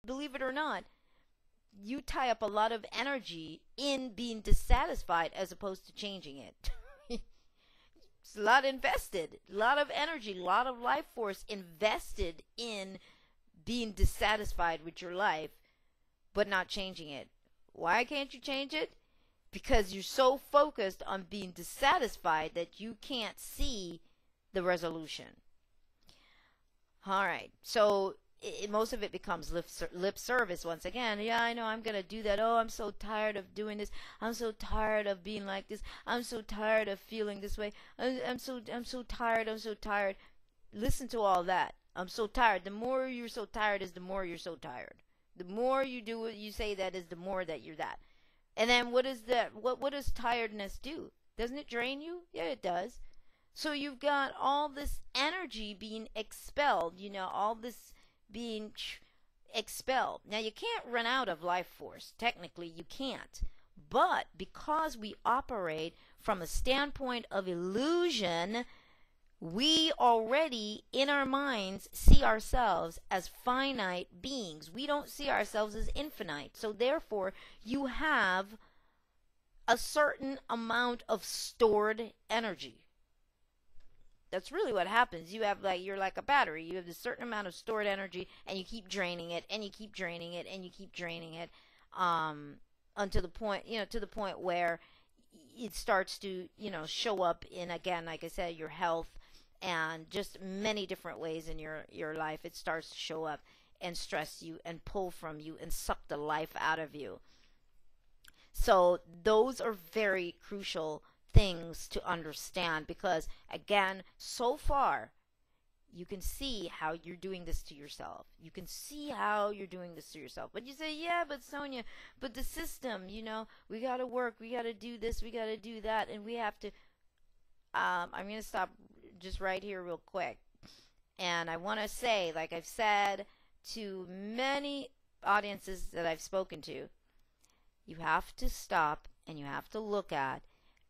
believe it or not, you tie up a lot of energy in being dissatisfied as opposed to changing it. It's a lot invested, a lot of energy, a lot of life force invested in being dissatisfied with your life, but not changing it. Why can't you change it? Because you're so focused on being dissatisfied that you can't see the resolution. All right. So most of it becomes lip service once again. Yeah, I know I'm going to do that. Oh, I'm so tired of doing this. I'm so tired of being like this. I'm so tired of feeling this way. I'm so tired. I'm so tired. Listen to all that. I'm so tired. The more you're so tired is the more you're so tired. The more you do it, you say that is the more that you're that. And then what is that? What does tiredness do? Doesn't it drain you? Yeah, it does. So you've got all this energy being expelled, all this being expelled. Now you can't run out of life force. Technically, you can't. But because we operate from a standpoint of illusion, we already in our minds see ourselves as finite beings. We don't see ourselves as infinite. So therefore, you have a certain amount of stored energy. That's really what happens. You're like a battery. You have a certain amount of stored energy, and you keep draining it, and you keep draining it, and you keep draining it, until the point, to the point where it starts to, show up in, again, like I said, your health, and just many different ways in your life. It starts to show up and stress you and pull from you and suck the life out of you. So those are very crucial things to understand, because again, so far you can see how you're doing this to yourself. You can see how you're doing this to yourself. But you say, yeah, but Sonia, but the system, we got to work, we got to do this, we got to do that, and we have to. I'm going to stop just right here real quick. And I want to say, like I've said to many audiences that I've spoken to, you have to stop and you have to look at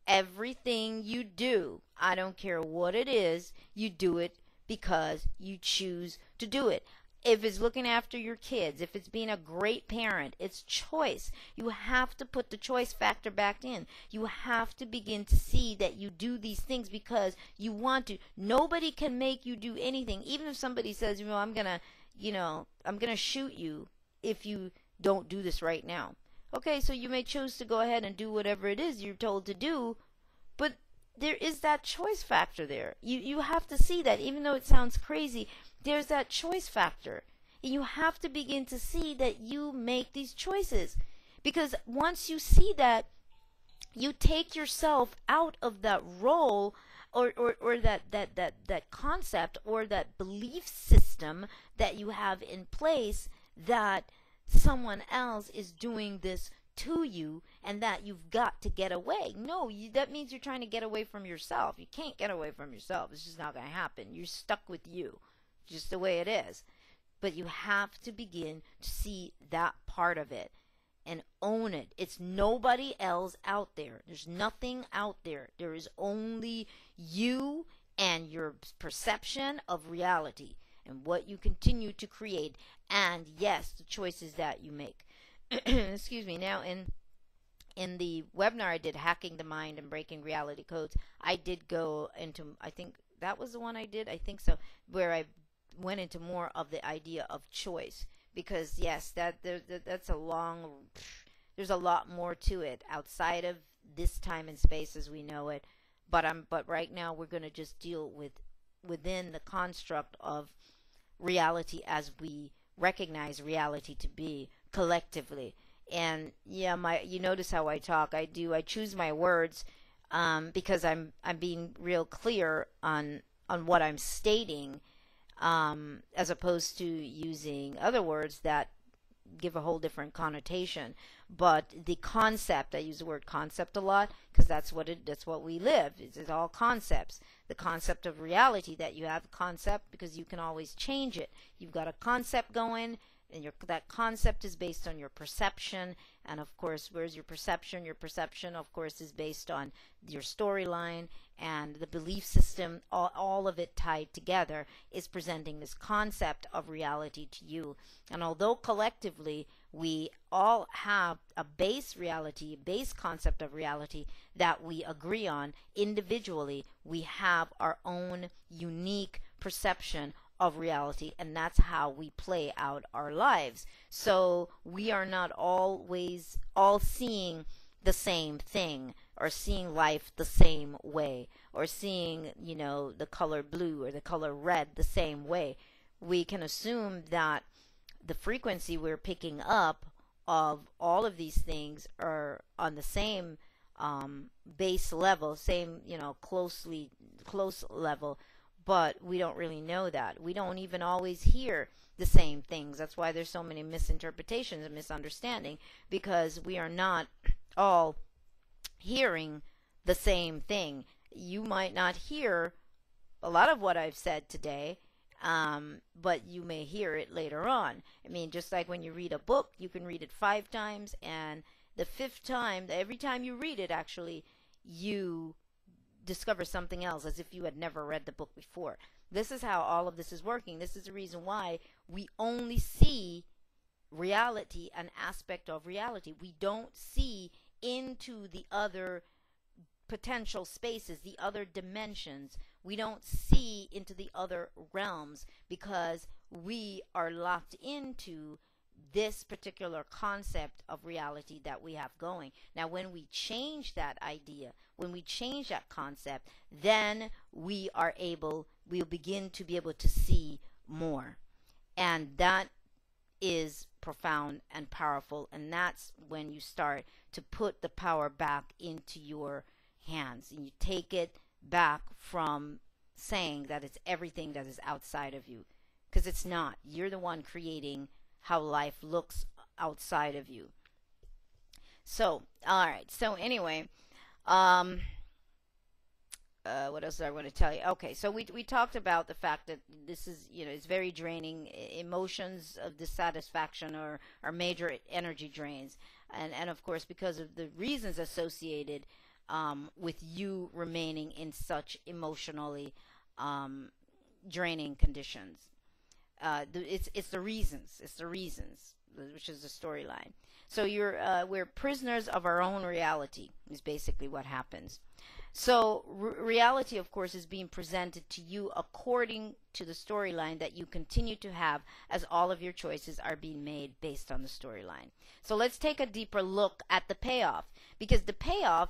everything you do. I don't care what it is, you do it because you choose to do it. If it's looking after your kids, if it's being a great parent, it's choice. You have to put the choice factor back in. You have to begin to see that you do these things because you want to. Nobody can make you do anything. Even if somebody says, I'm gonna shoot you if you don't do this right now. Okay, so you may choose to go ahead and do whatever it is you're told to do, but there is that choice factor there. You have to see that, even though it sounds crazy, there's that choice factor. You have to begin to see that you make these choices. Because once you see that, you take yourself out of that role or that concept or that belief system that you have in place that someone else is doing this to you and that you've got to get away. No, that means you're trying to get away from yourself. You can't get away from yourself. It's just not going to happen. You're stuck with you, just the way it is. But you have to begin to see that part of it and own it. It's nobody else out there. There's nothing out there. There is only you and your perception of reality and what you continue to create, and yes, the choices that you make. Excuse me. Now, in the webinar I did, Hacking the Mind and Breaking Reality Codes, I did go into, I think that was the one I did, I think so, where I went into more of the idea of choice, because yes, that's a long, there's a lot more to it outside of this time and space as we know it. But right now we're going to just deal with within the construct of reality as we recognize reality to be collectively. And yeah, you notice how I talk. I choose my words because I'm being real clear on what I'm stating, as opposed to using other words that give a whole different connotation. But the concept, I use the word concept a lot because that's what we live. It's all concepts. The concept of reality, that you have a concept because you can always change it. You've got a concept going, And that concept is based on your perception. And of course, where's your perception? Your perception, of course, is based on your storyline and the belief system. All of it tied together is presenting this concept of reality to you. And although collectively we all have a base reality, base concept of reality that we agree on, individually we have our own unique perception of reality, and that's how we play out our lives. So we are not always all seeing the same thing, or seeing life the same way, or seeing, the color blue or the color red the same way. We can assume that the frequency we're picking up of all of these things are on the same base level, same, close level, but we don't really know that. We don't even always hear the same things. That's why there's so many misinterpretations and misunderstanding, because we are not all hearing the same thing. You might not hear a lot of what I've said today, but you may hear it later on. I mean, just like when you read a book, you can read it 5 times, and the 5th time, every time you read it, actually, you discover something else, as if you had never read the book before. This is how all of this is working. This is the reason why we only see reality, an aspect of reality. We don't see into the other potential spaces, the other dimensions. We don't see into the other realms, because we are locked into this particular concept of reality that we have going. Now, when we change that idea, when we change that concept, then we'll begin to be able to see more. And that is profound and powerful. And that's when you start to put the power back into your hands, and you take it back from saying that it's everything that is outside of you, because it's not. You're the one creating how life looks outside of you. So, all right. So anyway, what else do I want to tell you? Okay, so we talked about the fact that this is, it's very draining. Emotions of dissatisfaction are major energy drains, and of course, because of the reasons associated with you remaining in such emotionally draining conditions. It's the reasons, which is the storyline. So we're prisoners of our own reality is basically what happens. So reality, of course, is being presented to you according to the storyline that you continue to have, as all of your choices are being made based on the storyline. So let's take a deeper look at the payoff, because the payoff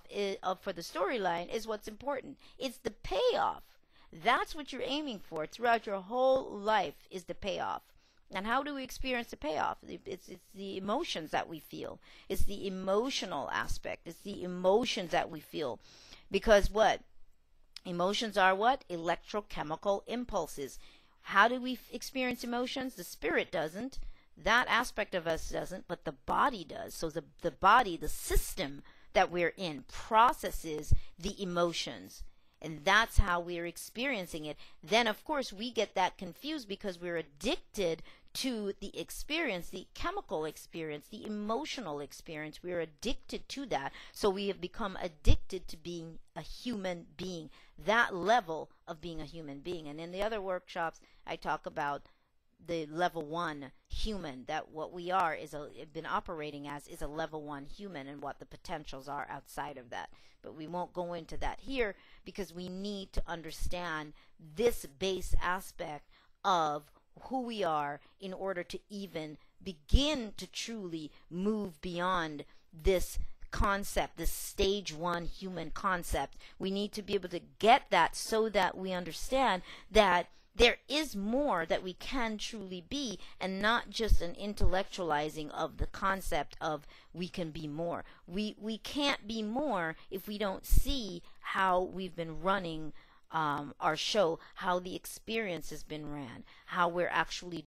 for the storyline is what's important. It's the payoff. That's what you're aiming for throughout your whole life, is the payoff. And how do we experience the payoff? It's the emotions that we feel. It's the emotional aspect. It's the emotions that we feel. Because what? Emotions are what? Electrochemical impulses. How do we experience emotions? The spirit doesn't. That aspect of us doesn't, but the body does. So the body, the system that we're in, processes the emotions. And that's how we're experiencing it. Then, of course, we get that confused because we're addicted to the experience, the chemical experience, the emotional experience. We're addicted to that. So we have become addicted to being a human being, that level of being a human being. And in the other workshops, I talk about the level 1 human, that what we are been operating as is a level 1 human, and what the potentials are outside of that. But we won't go into that here, because we need to understand this base aspect of who we are in order to even begin to truly move beyond this concept, this stage 1 human concept. We need to be able to get that, so that we understand that there is more that we can truly be, and not just an intellectualizing of the concept of we can be more. We can't be more if we don't see how we've been running our show, how the experience has been ran, how we're actually